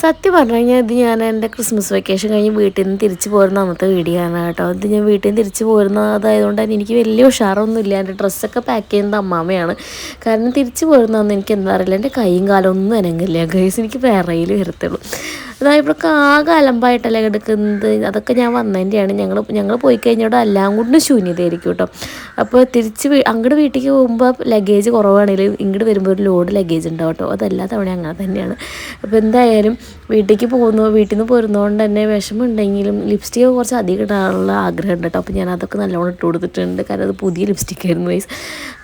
സത്യം പറഞ്ഞു കഴിഞ്ഞാൽ ഇത് ഞാൻ എൻ്റെ ക്രിസ്മസ് വെക്കേഷൻ കഴിഞ്ഞ് വീട്ടിൽ നിന്ന് തിരിച്ച് പോരുന്ന അന്നത്തെ വീഡിയോ ആണ് കേട്ടോ. ഇത് ഞാൻ വീട്ടിൽ നിന്ന് തിരിച്ച് പോരുന്നതായതുകൊണ്ട് തന്നെ എനിക്ക് വലിയ ഉഷാറൊന്നും ഇല്ല. എൻ്റെ ഡ്രസ്സൊക്കെ പാക്ക് ചെയ്യുന്നത് അമ്മാമ്മയാണ്. കാരണം തിരിച്ച് പോരുന്നതെന്ന് എനിക്ക് എന്താ അറിയില്ല, എൻ്റെ കൈയും കാലം ഒന്നും അനങ്ങില്ല ഗൈസ്. എനിക്ക് വിറയിൽ വരത്തുള്ളൂ. അതായത് ഇവിടെയൊക്കെ ആകെ അലമ്പായിട്ടല്ലേ കിടക്കുന്നത്. അതൊക്കെ ഞാൻ വന്നതിൻ്റെയാണ്. ഞങ്ങൾ പോയി കഴിഞ്ഞോടെ എല്ലാം കൊണ്ടും ശൂന്യതയായിരിക്കും കേട്ടോ. അപ്പോൾ തിരിച്ച് അങ്ങോട്ട് വീട്ടിലേക്ക് പോകുമ്പോൾ ലഗേജ് കുറവാണെങ്കിലും ഇങ്ങോട്ട് വരുമ്പോൾ ഒരു ലോഡ് ലഗേജ് ഉണ്ടാവും കേട്ടോ. അതെല്ലാ തവണ അങ്ങനെ തന്നെയാണ്. അപ്പോൾ എന്തായാലും വീട്ടിൽ നിന്ന് പോരുന്നതുകൊണ്ട് തന്നെ വിഷമമുണ്ടെങ്കിലും ലിപ്സ്റ്റിക്ക് കുറച്ച് അധികം ഇടാനുള്ള ആഗ്രഹം ഉണ്ട് കേട്ടോ. അപ്പോൾ ഞാൻ അതൊക്കെ നല്ലോണം ഇട്ട് കൊടുത്തിട്ടുണ്ട്. കാരണം അത് പുതിയ ലിപ്സ്റ്റിക്കായിരുന്നു വയസ്സ്.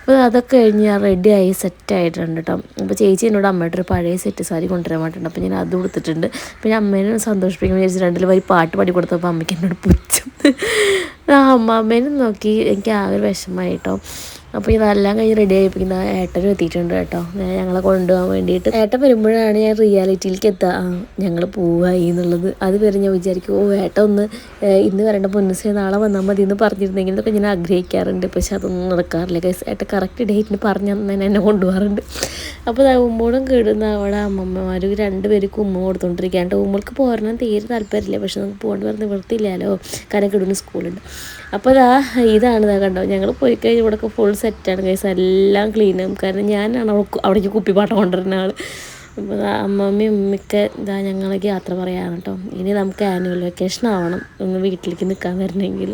അപ്പോൾ അതൊക്കെ കഴിഞ്ഞ് ഞാൻ റെഡിയായി സെറ്റായിട്ടുണ്ട് കേട്ടോ. അപ്പോൾ ചേച്ചി എന്നോട് അമ്മയുടെ ഒരു പഴയ സെറ്റ് സാരി കൊണ്ടുവരാൻ വേണ്ടിയിട്ടുണ്ട്. അപ്പോൾ ഞാൻ അത് കൊടുത്തിട്ടുണ്ട്. പിന്നെ അമ്മേനെ സന്തോഷിപ്പിക്കാൻ വിചാരിച്ച് 2 വരി പാട്ട് പാടി കൊടുത്തപ്പോൾ അമ്മയ്ക്ക് എന്നോട് പുച്ഛം. അമ്മേനെ നോക്കി എനിക്ക് ആകെ ഒരു വിഷമമായി കേട്ടോ. അപ്പോൾ ഇതെല്ലാം കഴിഞ്ഞ് റെഡി ആയിപ്പിക്കുന്ന ഏട്ടനും എത്തിയിട്ടുണ്ട് കേട്ടോ, ഞങ്ങളെ കൊണ്ടുപോകാൻ വേണ്ടിയിട്ട്. ഏട്ടൻ വരുമ്പോഴാണ് ഞാൻ റിയാലിറ്റിയിലേക്ക് എത്തുക, ഞങ്ങൾ പോവായി എന്നുള്ളത്. അത് വരെ ഞാൻ വിചാരിക്കും, ഏട്ടൻ ഒന്ന് ഇന്ന് വരേണ്ട പൊന്നുസേ നാളെ വന്നാൽ മതി എന്ന് പറഞ്ഞിരുന്നെങ്കിൽ എന്നൊക്കെ ഞാൻ ആഗ്രഹിക്കാറുണ്ട്. പക്ഷെ അതൊന്നും നടക്കാറില്ല. ഏട്ടൻ കറക്റ്റ് ഡേറ്റിന് പറഞ്ഞ് തന്നെ എന്നെ കൊണ്ടുപോകാറുണ്ട്. അപ്പോൾ ഉമ്മോടും കേടുന്ന അവിടെ അമ്മമ്മമാർ 2 പേർക്ക് ഉമ്മ കൊടുത്തുകൊണ്ടിരിക്കുകയാണ്. ഉമ്മൾക്ക് പോരണം തീരെ താല്പര്യമില്ല. പക്ഷെ നമുക്ക് പോകേണ്ടി പറഞ്ഞ് നിവൃത്തിയില്ലല്ലോ, കാരണം കിടുന്ന സ്കൂളുണ്ട്. അപ്പോൾ ഇതാണ് കണ്ടോ, ഞങ്ങൾ പോയി കഴിഞ്ഞാൽ ഇവിടെയൊക്കെ ഫുൾ സെറ്റാണ് ഗൈസ്. എല്ലാം ക്ലീനും. കാരണം ഞാനാണ് അവിടേക്ക് കുപ്പിപ്പാട്ടം കൊണ്ടുവരുന്ന ആൾ. അപ്പോൾ അമ്മമ്മയും ഉമ്മയൊക്കെ ഞങ്ങളേക്ക് യാത്ര പറയാൻ കേട്ടോ. ഇനി നമുക്ക് ആനുവൽ വെക്കേഷൻ ആവണം ഒന്ന് വീട്ടിലേക്ക് നിൽക്കാൻ വരണമെങ്കിൽ.